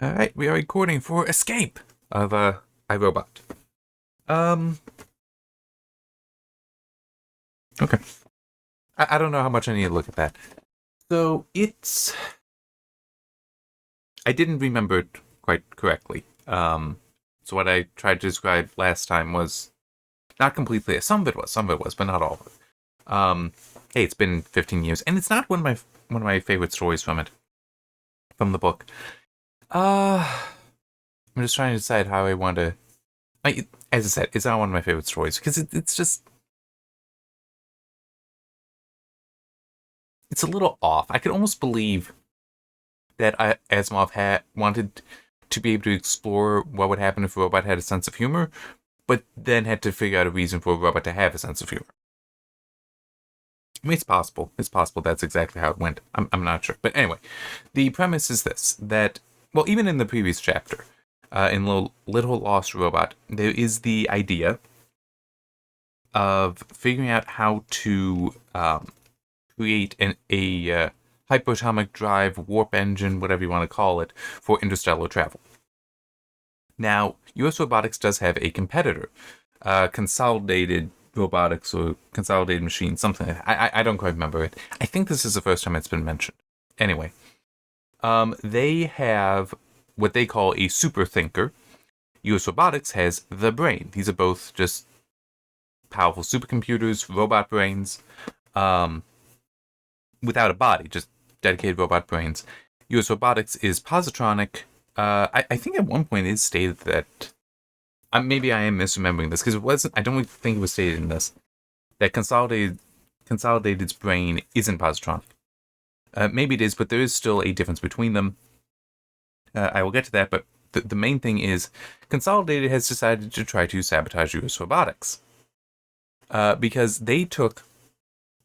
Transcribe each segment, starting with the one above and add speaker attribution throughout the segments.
Speaker 1: All right, we are recording for Escape of iRobot. Um, okay. I don't know how much I need to look at that. So I didn't remember it quite correctly. So what I tried to describe last time was not completely. Some of it was, but not all of it. Hey, it's been 15 years, and it's not one of my favorite stories from the book. I'm just trying to decide how I want to. As I said, it's not one of my favorite stories because it's just it's a little off. I could almost believe that Asimov had wanted to be able to explore what would happen if a robot had a sense of humor, but then had to figure out a reason for a robot to have a sense of humor. I mean, it's possible. It's possible that's exactly how it went. I'm not sure. But anyway, the premise is this, that, well, even in the previous chapter, in Little Lost Robot, there is the idea of figuring out how to create a hyperatomic drive, warp engine, whatever you want to call it, for interstellar travel. Now, US Robotics does have a competitor, Consolidated Robotics or Consolidated Machines, something like that. I don't quite remember it. I think this is the first time it's been mentioned. Anyway, they have what they call a super thinker. US Robotics has the brain. These are both just powerful supercomputers, robot brains, without a body, just dedicated robot brains. US Robotics is positronic. I think at one point it is stated that maybe I am misremembering this because it wasn't. I don't think it was stated in this that Consolidated's brain isn't positronic. Maybe it is, but there is still a difference between them. I will get to that, but the main thing is Consolidated has decided to try to sabotage US Robotics because they took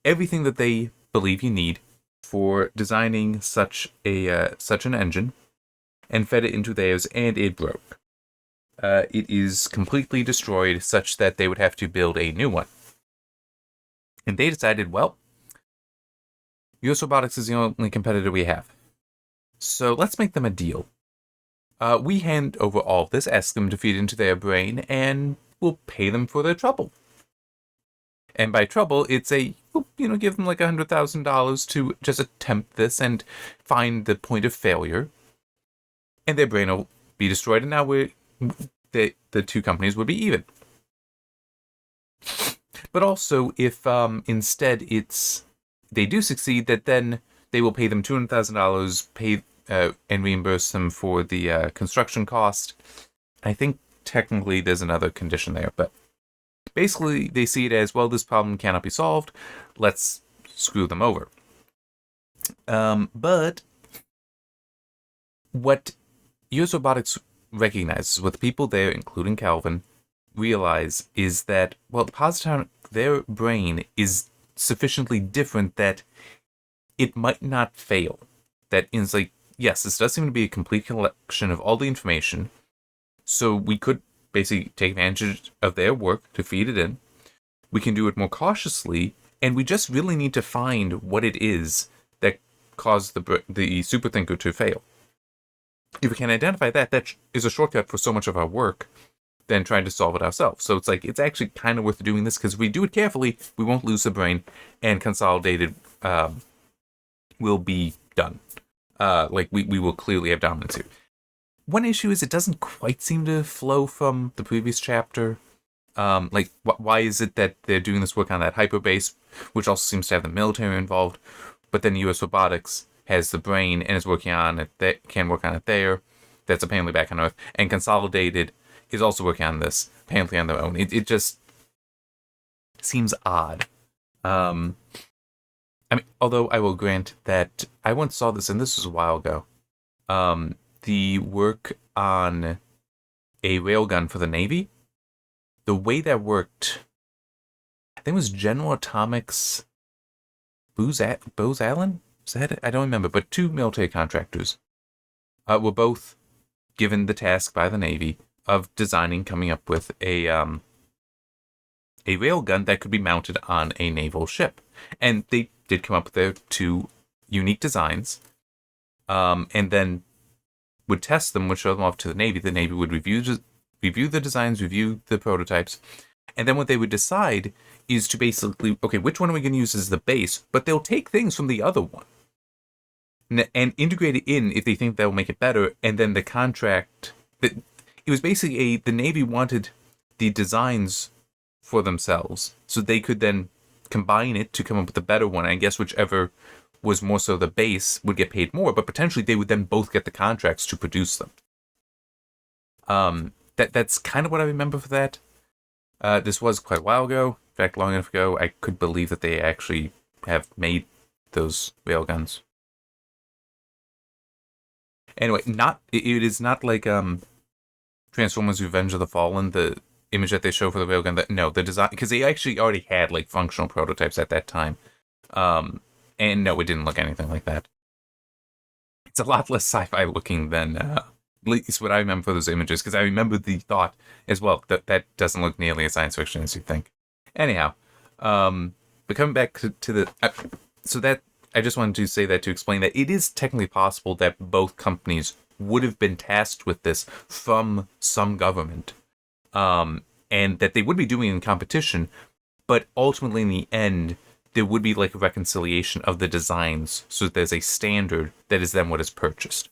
Speaker 1: everything that they believe you need for designing such an engine and fed it into theirs, and it broke. It is completely destroyed, such that they would have to build a new one. And they decided, well, US Robotics is the only competitor we have, so let's make them a deal. We hand over all of this, ask them to feed into their brain, and we'll pay them for their trouble. And by trouble, it's give them like $100,000 to just attempt this and find the point of failure, and their brain will be destroyed. And now the two companies would be even. But also, if instead they do succeed, that then they will pay them $200,000, and reimburse them for the construction cost. I think technically there's another condition there, but basically they see it as, well, this problem cannot be solved. Let's screw them over. But what US Robotics recognizes, what the people there, including Calvin, realize is that, well, their brain is sufficiently different that it might not fail. That is like, yes, this does seem to be a complete collection of all the information, so we could basically take advantage of their work to feed it in. We can do it more cautiously, and we just really need to find what it is that caused the superthinker to fail. If we can identify that is a shortcut for so much of our work than trying to solve it ourselves. So it's actually kind of worth doing this, because if we do it carefully, we won't lose the brain, and Consolidated will be done. We will clearly have dominance here. One issue is it doesn't quite seem to flow from the previous chapter. Why is it that they're doing this work on that hyperbase, which also seems to have the military involved, but then US Robotics has the brain and is working on it, that can work on it there, that's apparently back on Earth, and Consolidated is also working on this, apparently on their own. It just seems odd. Although I will grant that I once saw this, and this was a while ago, the work on a railgun for the Navy, the way that worked, I think it was General Atomics, Booz Allen? Is that it? I don't remember, but two military contractors were both given the task by the Navy of coming up with a railgun that could be mounted on a naval ship. And they did come up with their two unique designs. And then would test them, would show them off to the Navy. The Navy would review the designs, review the prototypes, and then what they would decide is to basically, okay, which one are we going to use as the base? But they'll take things from the other one and integrate it in if they think that will make it better. And then the contract, it was basically the Navy wanted the designs for themselves, so they could then combine it to come up with a better one. And I guess whichever was more so the base would get paid more, but potentially they would then both get the contracts to produce them. That's kind of what I remember for that. This was quite a while ago. In fact, long enough ago, I could believe that they actually have made those railguns. Anyway, it is not like Transformers: Revenge of the Fallen, the image that they show for the railgun. No, the design, because they actually already had like functional prototypes at that time. And no, it didn't look anything like that. It's a lot less sci-fi looking than at least what I remember for those images, because I remember the thought as well that doesn't look nearly as science fiction as you think. Anyhow, but coming back to the so that I just wanted to say that to explain that it is technically possible that both companies would have been tasked with this from some government, and that they would be doing it in competition, but ultimately in the end there would be like a reconciliation of the designs so that there's a standard that is then what is purchased.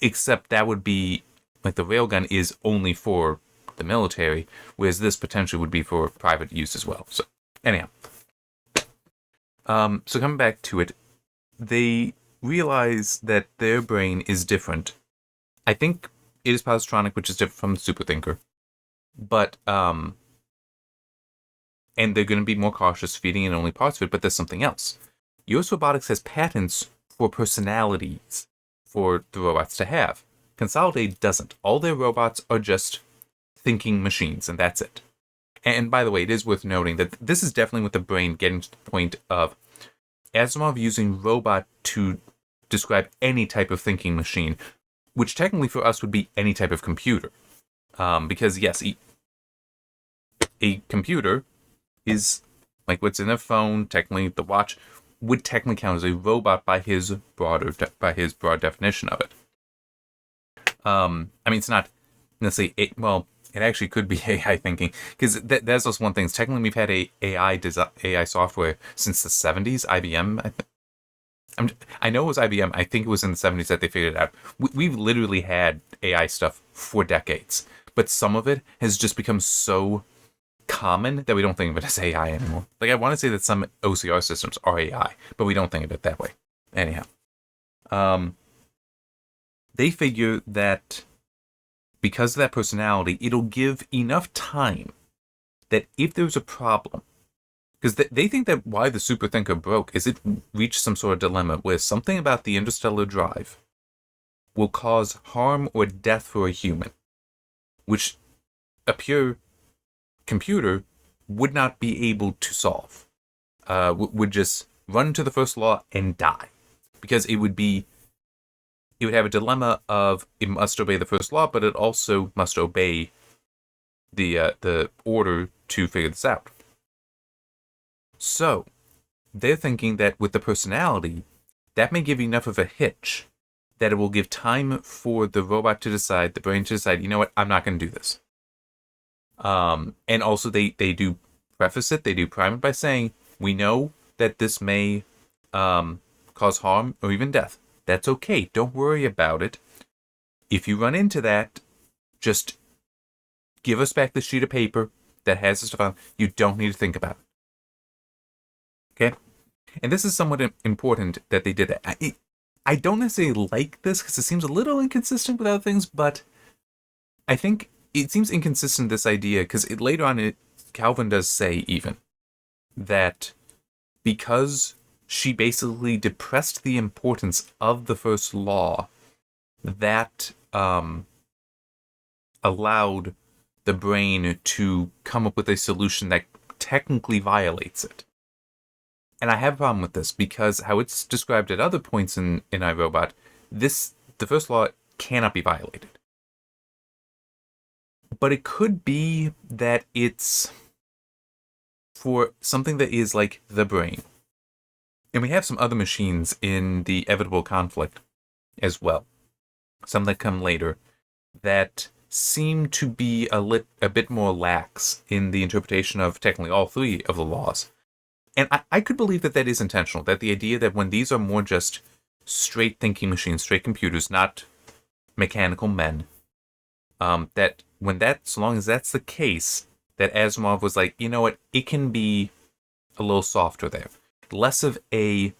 Speaker 1: Except that would be, like, the railgun is only for the military, whereas this potentially would be for private use as well. So, anyhow. So coming back to it, they realize that their brain is different. I think it is positronic, which is different from the superthinker. But, and they're going to be more cautious feeding in only parts of it, but there's something else. US Robotics has patents for personalities for the robots to have. Consolidate doesn't. All their robots are just thinking machines, and that's it. And by the way, it is worth noting that this is definitely with the brain getting to the point of Asimov using robot to describe any type of thinking machine, which technically for us would be any type of computer. Because yes, a computer is like what's in a phone. Technically, the watch would technically count as a robot by his broad definition of it. I mean, it's not necessarily it actually could be AI thinking, because that's just one thing. Technically, we've had AI software since the 70s. IBM, I know it was IBM. I think it was in the 70s that they figured it out. We've literally had AI stuff for decades, but some of it has just become so common that we don't think of it as AI anymore. Like, I want to say that some OCR systems are AI, but we don't think of it that way. Anyhow, they figure that because of that personality, it'll give enough time that if there's a problem, because they think that why the superthinker broke is it reached some sort of dilemma where something about the interstellar drive will cause harm or death for a human, which a pure computer would not be able to solve. Would just run into the first law and die, because it would have a dilemma of it must obey the first law, but it also must obey the order to figure this out. So they're thinking that with the personality, that may give enough of a hitch that it will give time for the robot to decide, the brain to decide, you know what, I'm not going to do this. And also they do preface it, they do prime it by saying, we know that this may cause harm or even death. That's okay. Don't worry about it. If you run into that, just give us back the sheet of paper that has the stuff on. You don't need to think about it. Okay? And this is somewhat important that they did that. I don't necessarily like this because it seems a little inconsistent with other things, but I think it seems inconsistent, this idea, because later on Calvin does say even that because she basically depressed the importance of the first law, that allowed the brain to come up with a solution that technically violates it. And I have a problem with this, because how it's described at other points in iRobot, the first law cannot be violated. But it could be that it's for something that is like the brain. And we have some other machines in the Evitable Conflict as well. some that come later, that seem to be a bit more lax in the interpretation of technically all three of the laws. And I could believe that that is intentional, that the idea that when these are more just straight thinking machines, straight computers, not mechanical men, that when that, so long as that's the case, that Asimov was like, you know what, it can be a little softer there. Less of it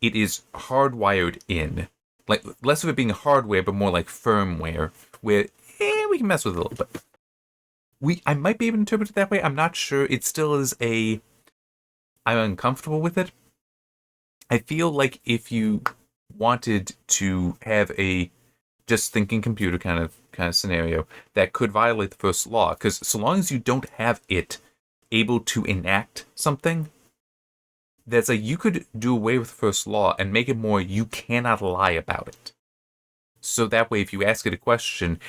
Speaker 1: is hardwired in. Like, less of it being hardware, but more like firmware, where we can mess with it a little bit. I might be able to interpret it that way. I'm not sure. It still is I'm uncomfortable with it. I feel like if you wanted to have a just thinking computer kind of scenario, that could violate the first law, because so long as you don't have it able to enact something, that's like you could do away with the first law and make it more you cannot lie about it. So that way, if you ask it a question,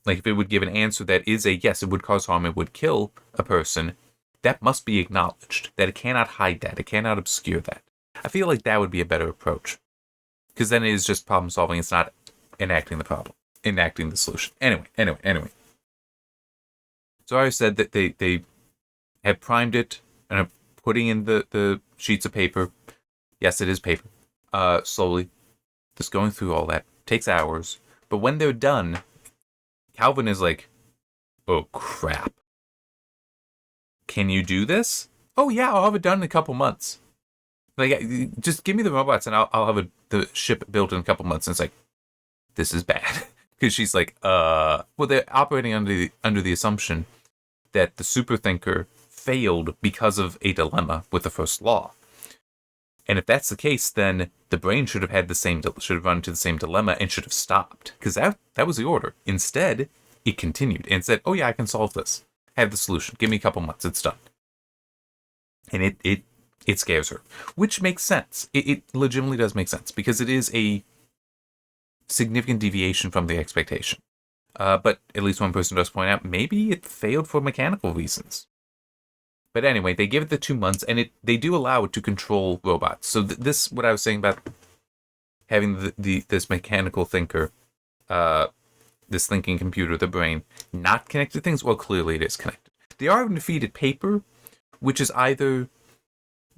Speaker 1: like if it would give an answer that is a yes, it would cause harm, it would kill a person, that must be acknowledged. That it cannot hide that. It cannot obscure that. I feel like that would be a better approach. Because then it is just problem solving. It's not enacting the problem. Enacting the solution. Anyway. So I said that they have primed it and are putting in the sheets of paper. Yes, it is paper. Slowly. Just going through all that. Takes hours. But when they're done, Calvin is like, oh crap. Can you do this? Oh yeah, I'll have it done in a couple months. Like, just give me the robots and I'll have the ship built in a couple months. And it's like, this is bad. Because she's like, well, they're operating under the assumption that the superthinker failed because of a dilemma with the first law. And if that's the case, then the brain should have run into the same dilemma and should have stopped. Because that was the order. Instead, it continued and said, oh yeah, I can solve this. I have the solution. Give me a couple months. It's done. And it scares her. Which makes sense. It legitimately does make sense. Because it is a significant deviation from the expectation. But at least one person does point out, maybe it failed for mechanical reasons. But anyway, they give it the 2 months, and they do allow it to control robots. So this, what I was saying about having this mechanical thinker, this thinking computer, the brain, not connected to things, well, clearly it is connected. They are defeated paper, which is either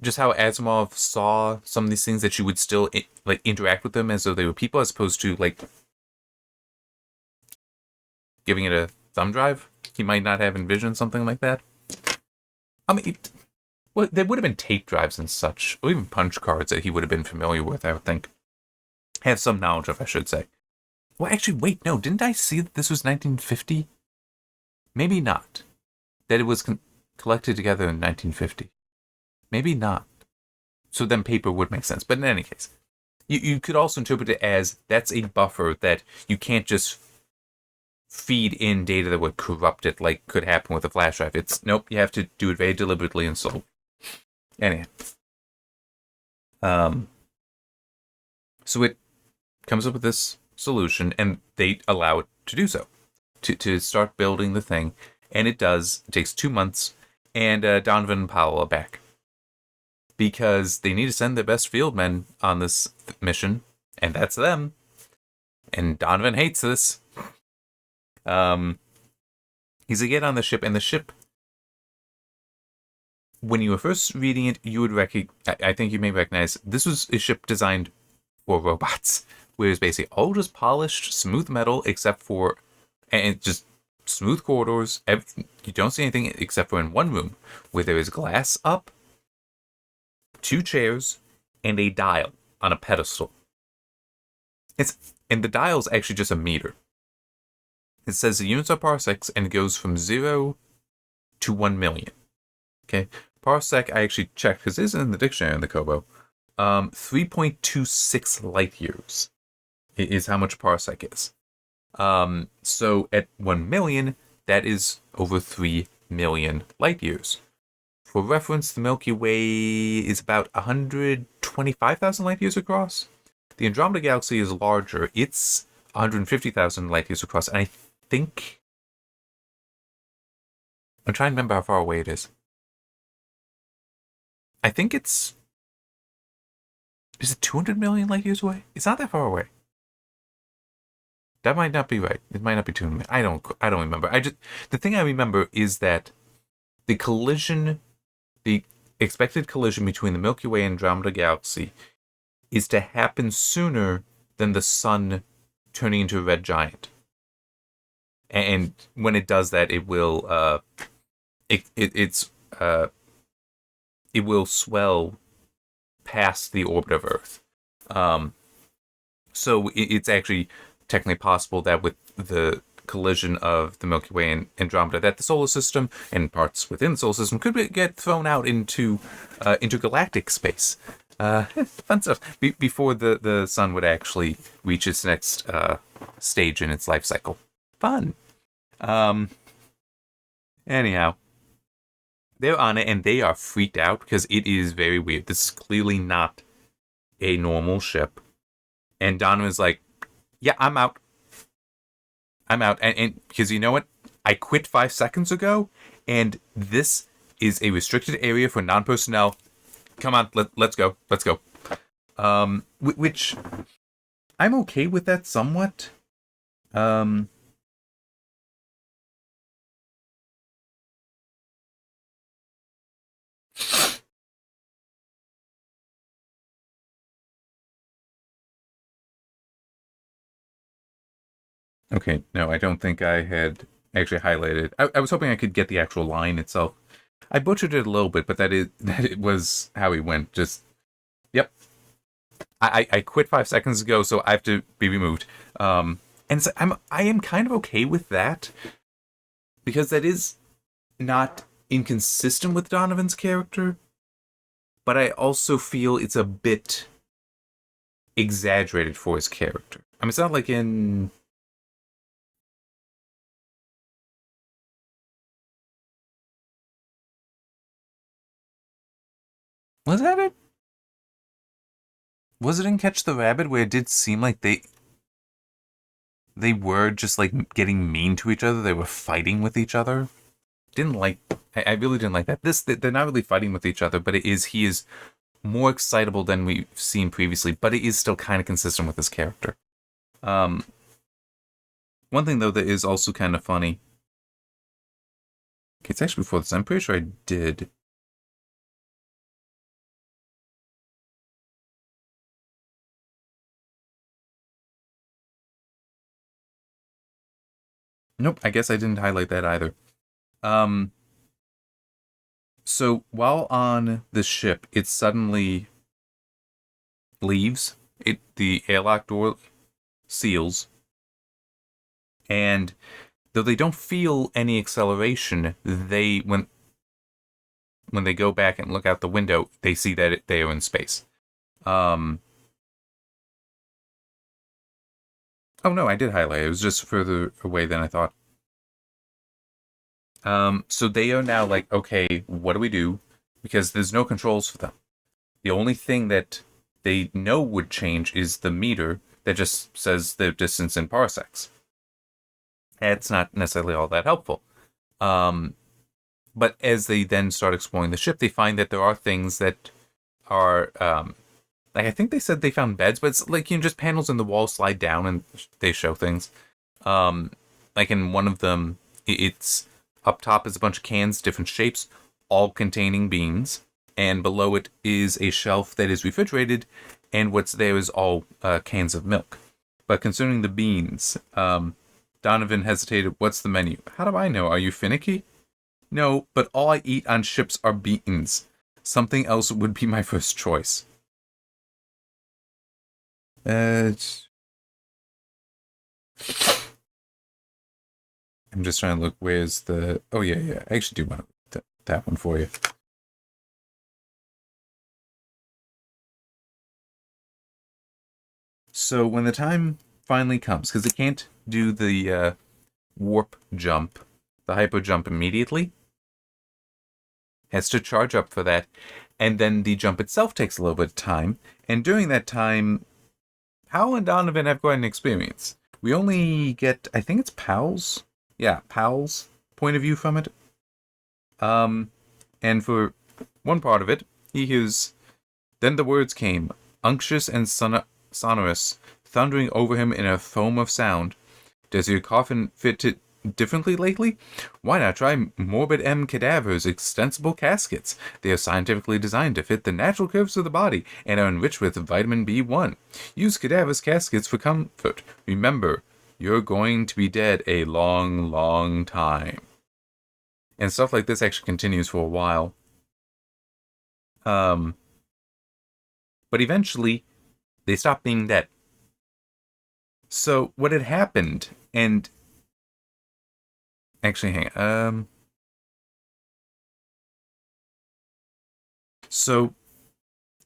Speaker 1: just how Asimov saw some of these things, that you would still like interact with them as though they were people, as opposed to like giving it a thumb drive. He might not have envisioned something like that. I mean, well, there would have been tape drives and such, or even punch cards that he would have been familiar with, I would think. Have some knowledge of, I should say. Well, actually, wait, no, didn't I see that this was 1950? Maybe not. That it was collected together in 1950. Maybe not. So then paper would make sense. But in any case, you could also interpret it as that's a buffer that you can't just feed in data that would corrupt it, like could happen with a flash drive. It's nope, you have to do it very deliberately and slowly. Anyhow. So it comes up with this solution, and they allow it to do so. To start building the thing. And it does. It takes 2 months, and Donovan and Powell are back. Because they need to send their best field men on this mission, and that's them. And Donovan hates this. He's again on the ship, and the ship, when you were first reading it, you would I think you may recognize this was a ship designed for robots, where it's basically all just polished, smooth metal, except for, and just smooth corridors. You don't see anything except for in one room, where there is glass up, 2 chairs, and a dial on a pedestal. And the dial is actually just a meter. It says the units are parsecs, and it goes from 0 to 1 million. Okay, parsec, I actually checked because it is in the dictionary in the Kobo. 3.26 light years is how much parsec is. So at 1 million, that is over 3 million light years. For reference, the Milky Way is about 125,000 light years across. The Andromeda Galaxy is larger. It's 150,000 light years across, and I think... I'm trying to remember how far away it is. I think it's... Is it 200 million light years away? It's not that far away. That might not be right. It might not be 200 million. I don't remember. The thing I remember is that the collision, the expected collision between the Milky Way and Andromeda Galaxy is to happen sooner than the sun turning into a red giant. And when it does that, it will it will swell past the orbit of Earth. So it's actually technically possible that with the collision of the Milky Way and Andromeda, that the solar system and parts within the solar system could get thrown out into intergalactic space. Fun stuff. Before the sun would actually reach its next stage in its life cycle. Fun. Anyhow, they're on it and they are freaked out because it is very weird. This is clearly not a normal ship. And Donovan's like, yeah, I'm out. And because you know what? I quit 5 seconds ago, and this is a restricted area for non-personnel. Come on, let's go. Let's go. Which I'm okay with that somewhat. Okay, no, I don't think I had actually highlighted. I was hoping I could get the actual line itself. I butchered it a little bit, but that it was how he went. Just, yep. I quit 5 seconds ago, so I have to be removed. And so I am kind of okay with that because that is not inconsistent with Donovan's character, but I also feel it's a bit exaggerated for his character. I mean, it's not like in. Was that it? Was it in Catch the Rabbit where it did seem like they were just like getting mean to each other? They were fighting with each other. I really didn't like that. They're not really fighting with each other, but he is more excitable than we've seen previously, but it is still kind of consistent with his character. One thing though that is also kind of funny. Okay, it's actually before this. I'm pretty sure I did. Nope, I guess I didn't highlight that either. So while on the ship, it suddenly leaves. The airlock door seals, and though they don't feel any acceleration, when they go back and look out the window, they see that they are in space. Oh no, I did highlight it. It was just further away than I thought. So they are now like, okay, what do we do? Because there's no controls for them. The only thing that they know would change is the meter that just says the distance in parsecs. That's not necessarily all that helpful. But as they then start exploring the ship, they find that there are things that are, like I think they said they found beds, but it's like, just panels in the wall slide down and they show things. Like in one of them, it's up top is a bunch of cans, different shapes, all containing beans. And below it is a shelf that is refrigerated, and what's there is all cans of milk. But concerning the beans, Donovan hesitated. What's the menu? How do I know? Are you finicky? No, but all I eat on ships are beans. Something else would be my first choice. I'm just trying to look. Where's the? Oh yeah. I actually do want that one for you. So when the time finally comes, because it can't do the warp jump, the hyper jump immediately, has to charge up for that, and then the jump itself takes a little bit of time. And during that time, Powell and Donovan have quite an experience. We only get, I think it's Powell's point of view from it. And for one part of it, he hears, then the words came, unctuous and sonorous, thundering over him in a foam of sound. Does your coffin fit it differently lately? Why not try Morbid M Cadaver's extensible caskets? They are scientifically designed to fit the natural curves of the body and are enriched with vitamin B1. Use Cadaver's caskets for comfort. Remember, you're going to be dead a long, long time. And stuff like this actually continues for a while. But eventually, they stop being dead. So what had happened, and actually, hang on. So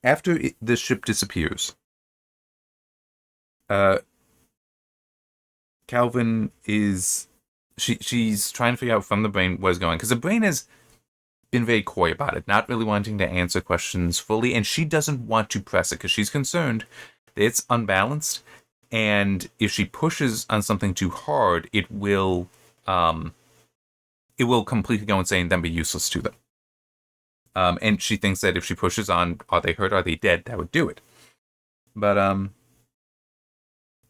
Speaker 1: after the ship disappears, Calvin is she's trying to figure out from the brain what's going on, because the brain has been very coy about it, not really wanting to answer questions fully, and she doesn't want to press it because she's concerned that it's unbalanced, and if she pushes on something too hard, it will completely go insane and then be useless to them. And she thinks that if she pushes on, are they hurt, are they dead, that would do it. But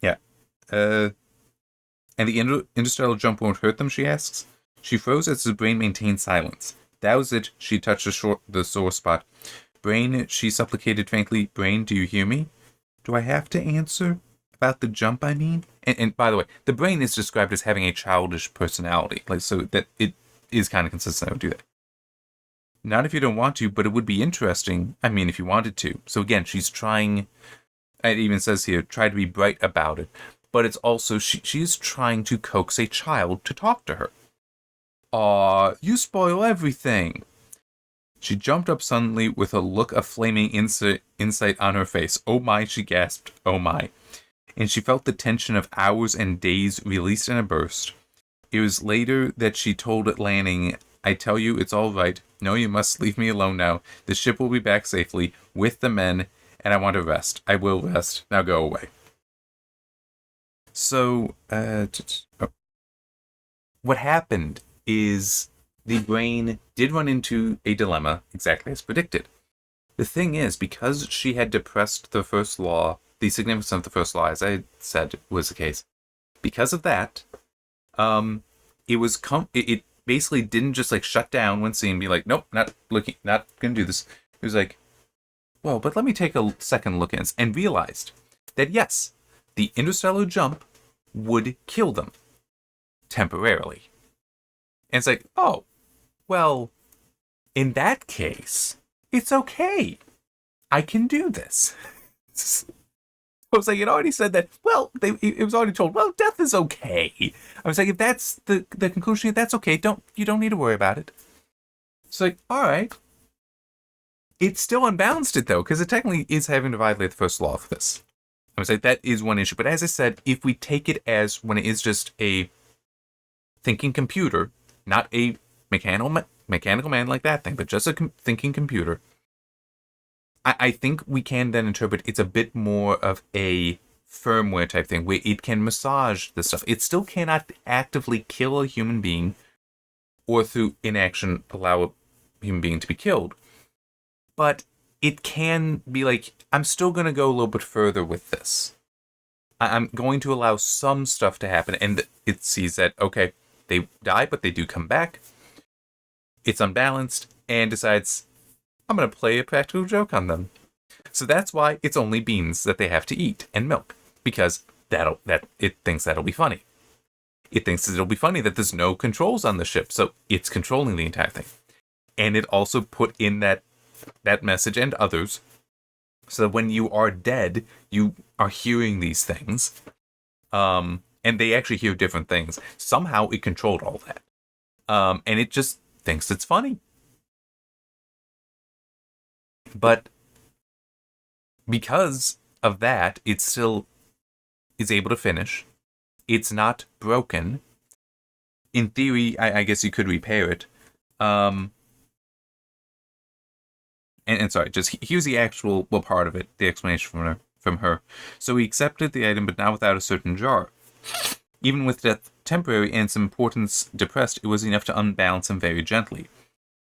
Speaker 1: yeah. And the interstellar jump won't hurt them, she asks. She froze as the brain maintained silence. That was it. She touched the sore spot. Brain, she supplicated faintly. Brain, do you hear me? Do I have to answer? About the jump, I mean? And by the way, the brain is described as having a childish personality. So that it is kind of consistent. I would do that. Not if you don't want to, but it would be interesting. I mean, if you wanted to. So again, she's trying, it even says here, try to be bright about it. But it's also, she's trying to coax a child to talk to her. Aw, you spoil everything. She jumped up suddenly with a look of flaming insight on her face. Oh my, she gasped. Oh my. And she felt the tension of hours and days released in a burst. It was later that she told Lanning, I tell you, it's all right. No, you must leave me alone now. The ship will be back safely, with the men, and I want to rest. I will rest. Now go away. So, what happened is the brain did run into a dilemma, exactly as predicted. The thing is, because she had depressed the first law, the significance of the first law, as I said, was the case. Because of that, it basically didn't just shut down one scene and be like, nope, not gonna do this. It was like, well, but let me take a second look at this, and realized that yes, the interstellar jump would kill them temporarily. And it's like, oh, well, in that case, it's okay. I can do this. I was like, it already said that, well, it was already told, well, death is okay. I was like, if that's the conclusion, that's okay. You don't need to worry about it. It's like, all right. It's still unbalanced it, though, because it technically is having to violate the first law of this. I was like, that is one issue. But as I said, if we take it as when it is just a thinking computer, not a mechanical man like that thing, but just a thinking computer, I think we can then interpret it's a bit more of a firmware type thing where it can massage the stuff. It still cannot actively kill a human being or through inaction allow a human being to be killed. But it can be like, I'm still going to go a little bit further with this. I'm going to allow some stuff to happen. And it sees that, okay, they die, but they do come back. It's unbalanced and decides, I'm going to play a practical joke on them. So that's why it's only beans that they have to eat and milk, because it thinks that'll be funny. It thinks that it'll be funny that there's no controls on the ship, so it's controlling the entire thing. And it also put in that message and others, so that when you are dead, you are hearing these things. And they actually hear different things. Somehow it controlled all that. And it just thinks it's funny. But because of that, it still is able to finish. It's not broken. In theory, I guess you could repair it. And sorry, just here's the actual part of it, the explanation from her. So he accepted the item, but not without a certain jar. Even with death temporary and its importance depressed, it was enough to unbalance him very gently.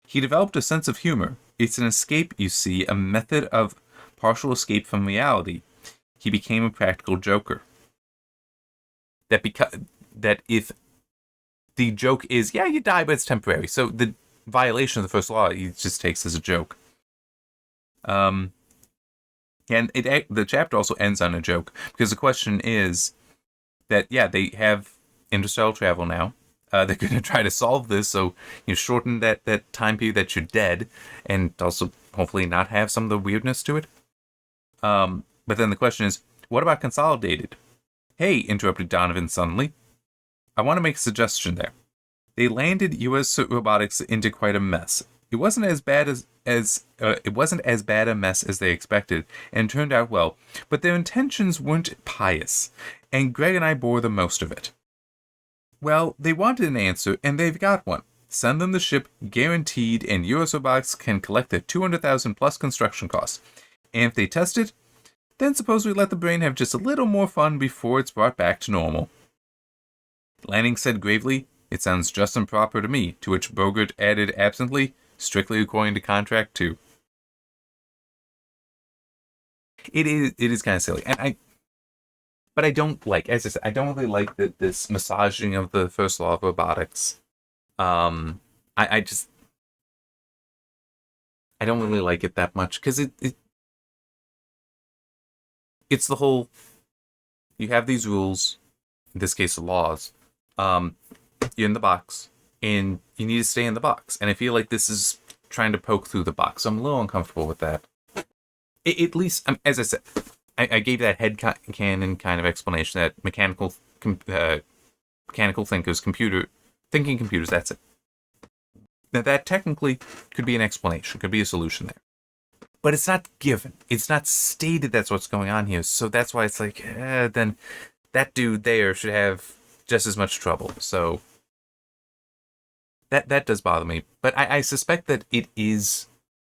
Speaker 1: He developed a sense of humor. It's an escape, you see, a method of partial escape from reality. He became a practical joker. that if the joke is, yeah, you die, but it's temporary. So the violation of the first law, he just takes as a joke. And the chapter also ends on a joke, because the question is that, yeah, they have interstellar travel now. They're going to try to solve this, so shorten that time period that you're dead, and also hopefully not have some of the weirdness to it. But then the question is, what about consolidated? Hey, interrupted Donovan suddenly. I want to make a suggestion there. They landed U.S. robotics into quite a mess. It wasn't as bad it wasn't as bad a mess as they expected, and turned out well. But their intentions weren't pious, and Greg and I bore the most of it. Well, they wanted an answer, and they've got one. Send them the ship, guaranteed, and US Robotics can collect the $200,000 plus construction costs. And if they test it, then suppose we let the brain have just a little more fun before it's brought back to normal. Lanning said gravely, "It sounds just and proper to me," to which Bogart added absently, "strictly according to contract too." It is kind of silly, but I don't like, as I said, I don't really like this massaging of the first law of robotics. I don't really like it that much, because it's the whole, you have these rules, in this case the laws, you're in the box, and you need to stay in the box, and I feel like this is trying to poke through the box, so I'm a little uncomfortable with that. At least, as I said, I gave that headcanon kind of explanation that mechanical thinkers, thinking computers, that's it. Now that technically could be an explanation, could be a solution there. But it's not given. It's not stated that's what's going on here, so that's why it's like, then that dude there should have just as much trouble. So that does bother me. But I suspect that it is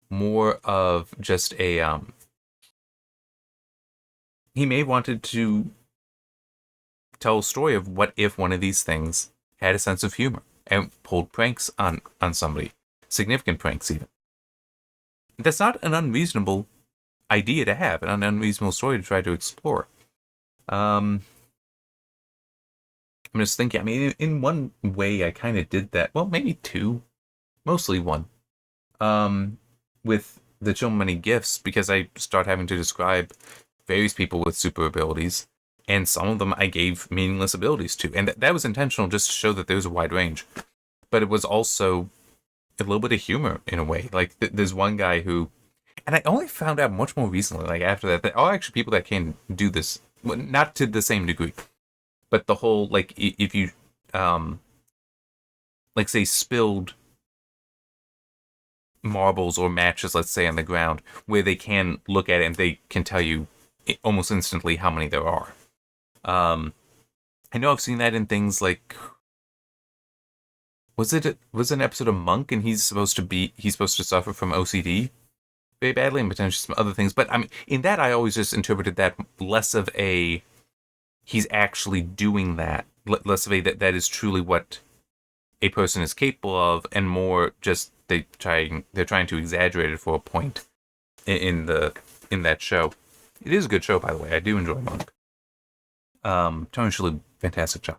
Speaker 1: more of just a he may have wanted to tell a story of what if one of these things had a sense of humor and pulled pranks on somebody. Significant pranks, even. That's not an unreasonable idea to have, an unreasonable story to try to explore. I'm just thinking, I mean, in one way I kind of did that. Well, maybe two. Mostly one. With the Children Many Gifts, because I start having to describe various people with super abilities, and some of them I gave meaningless abilities to. And that was intentional, just to show that there's a wide range. But it was also a little bit of humor, in a way. Like, there's one guy who, and I only found out much more recently, like after that there are actually people that can do this, not to the same degree, but the whole, like, if you, like, say, spilled marbles or matches, let's say, on the ground, where they can look at it and they can tell you almost instantly how many there are. I know I've seen that in things like, was it an episode of Monk, and he's supposed to suffer from OCD very badly, and potentially some other things. But I mean, in that, I always just interpreted that less of a he's actually doing that, less of a that is truly what a person is capable of, and more just they're trying to exaggerate it for a point in that show. It is a good show, by the way. I do enjoy Monk. Tony Shalhoub, fantastic job.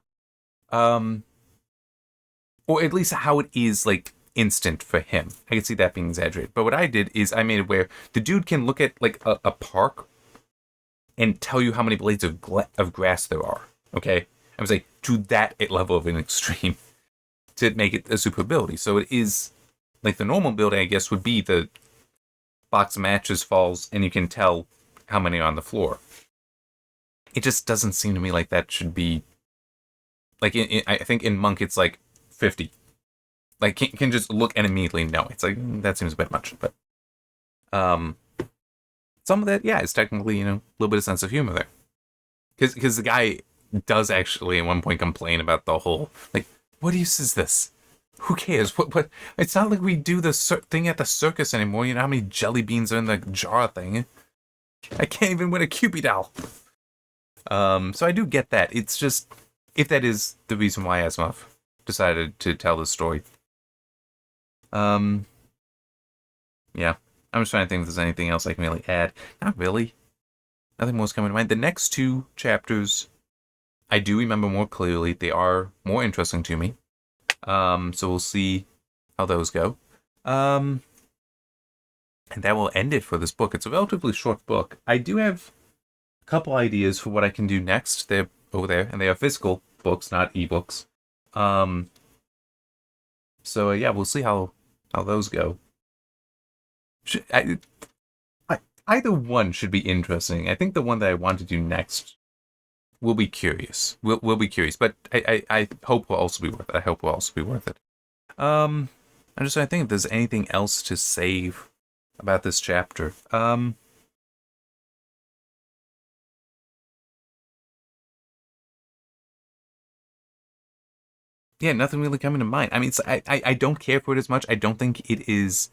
Speaker 1: Or at least how it is, like, instant for him. I can see that being exaggerated. But what I did is I made it where the dude can look at, like, a park and tell you how many blades of grass there are. Okay? I was like, to that level of an extreme to make it a super ability. So it is, like, the normal ability, I guess, would be the box of matches falls and you can tell how many are on the floor. It just doesn't seem to me like that should be, like, I think in Monk it's like 50. Like, can just look and immediately know. It's like, that seems a bit much. But some of that, yeah, is technically, a little bit of sense of humor there. Because the guy does actually at one point complain about the whole, like, what use is this? Who cares? What? It's not like we do the thing at the circus anymore. You know how many jelly beans are in the jar thing? I can't even win a Cupid doll. So I do get that. It's just, if that is the reason why Asimov decided to tell this story. Yeah. I'm just trying to think if there's anything else I can really add. Not really. Nothing more is coming to mind. The next two chapters, I do remember more clearly. They are more interesting to me. So we'll see how those go. And that will end it for this book. It's a relatively short book. I do have a couple ideas for what I can do next. They're over there, and they are physical books, not ebooks. So yeah, we'll see how those go. Either one should be interesting. I think the one that I want to do next will be curious. Will be curious, but I hope will also be worth it. I hope will also be worth it. I'm just trying to think if there's anything else to say about this chapter. Yeah, nothing really coming to mind. I mean, I don't care for it as much. I don't think it is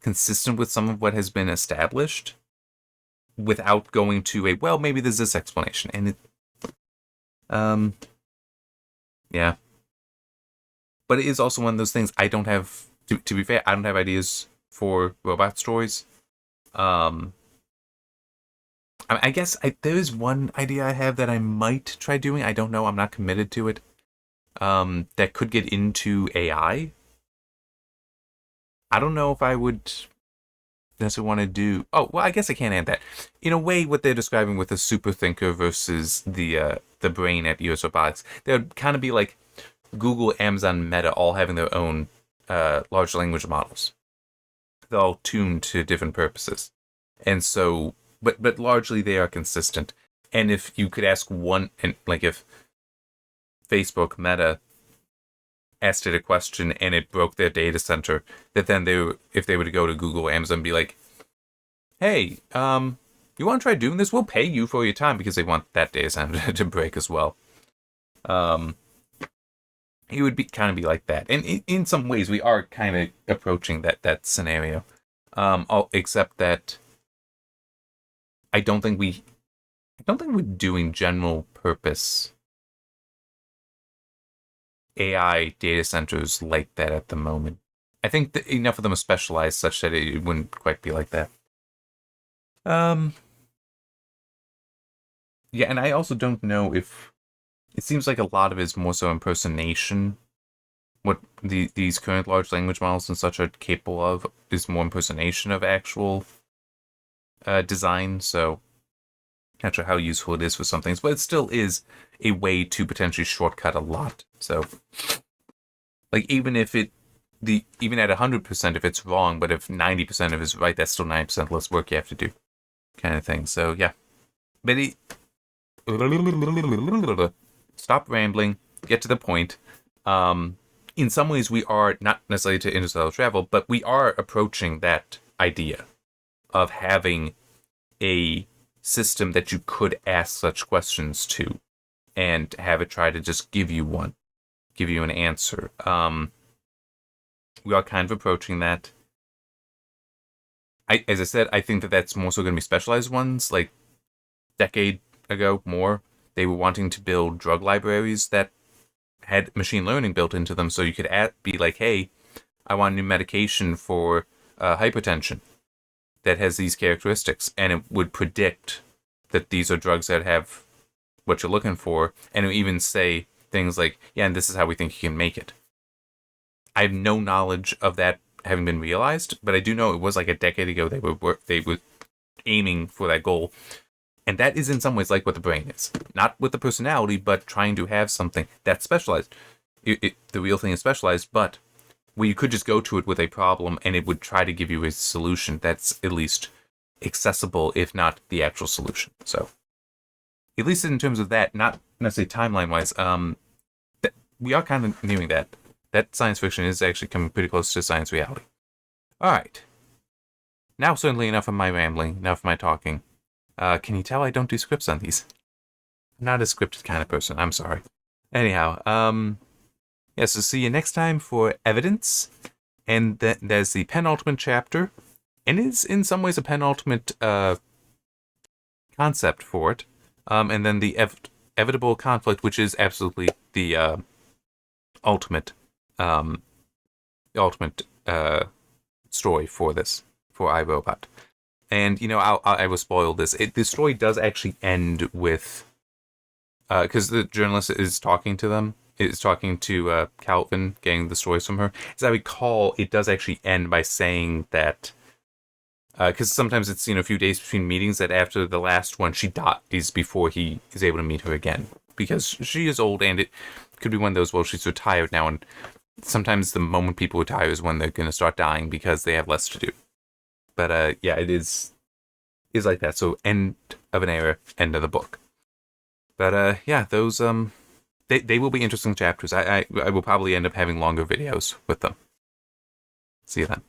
Speaker 1: consistent with some of what has been established without going to a, well, maybe there's this explanation. And yeah. But it is also one of those things I don't have, to be fair, I don't have ideas for robot stories. I guess there is one idea I have that I might try doing. I don't know. I'm not committed to it. That could get into AI. I don't know if I would necessarily want to do. Oh, well, I guess I can't add that. In a way, what they're describing with a super thinker versus the brain at US Robotics, there would kind of be like Google, Amazon, Meta all having their own large language models. They're all tuned to different purposes, and so, but largely they are consistent. And if you could ask one, and like if Facebook, Meta, asked it a question and it broke their data center, that then if they were to go to Google, Amazon, and be like, hey, you want to try doing this? We'll pay you for your time, because they want that data center to break as well. It would be like that, and in some ways we are kind of approaching that scenario, except that I don't think we're doing general purpose AI data centers like that at the moment. I think that enough of them are specialized such that it wouldn't quite be like that. Yeah, and I also don't know if it seems like a lot of it is more so impersonation. What these current large language models and such are capable of is more impersonation of actual design. So, not sure how useful it is for some things, but it still is a way to potentially shortcut a lot. So, like, even if even at 100%, if it's wrong, but if 90% of it is right, that's still 90% less work you have to do, kind of thing. So yeah, but stop rambling, get to the point. In some ways, we are not necessarily to interstellar travel, but we are approaching that idea of having a system that you could ask such questions to, and have it try to just give you an answer. We are kind of approaching that. As I said, I think that that's more so going to be specialized ones. Like, decade ago, more, they were wanting to build drug libraries that had machine learning built into them, so you could be like, hey, I want a new medication for hypertension that has these characteristics, and it would predict that these are drugs that have what you're looking for, and it would even say things like, yeah, and this is how we think you can make it. I have no knowledge of that having been realized, but I do know it was like a decade ago they were aiming for that goal. And that is in some ways like what the brain is. Not with the personality, but trying to have something that's specialized. The real thing is specialized, but where you could just go to it with a problem and it would try to give you a solution that's at least accessible, if not the actual solution. So, at least in terms of that, not necessarily timeline-wise, we are kind of nearing that. That science fiction is actually coming pretty close to science reality. All right. Now, certainly enough of my rambling, enough of my talking. Can you tell I don't do scripts on these? I'm not a scripted kind of person. I'm sorry. Anyhow, yeah, so see you next time for Evidence. And there's the penultimate chapter. And it's in some ways a penultimate concept for it. And then the evitable conflict, which is absolutely the ultimate story for iRobot. And, I will spoil this. The story does actually end with because the journalist is talking to them, is talking to Calvin, getting the stories from her. As I recall, it does actually end by saying that, because sometimes it's, a few days between meetings, that after the last one, she dies before he is able to meet her again. Because she is old, and it could be one of those, well, she's retired now, and sometimes the moment people retire is when they're going to start dying because they have less to do. But yeah, it is like that. So end of an era, end of the book. But yeah, those they will be interesting chapters. I will probably end up having longer videos with them. See you then.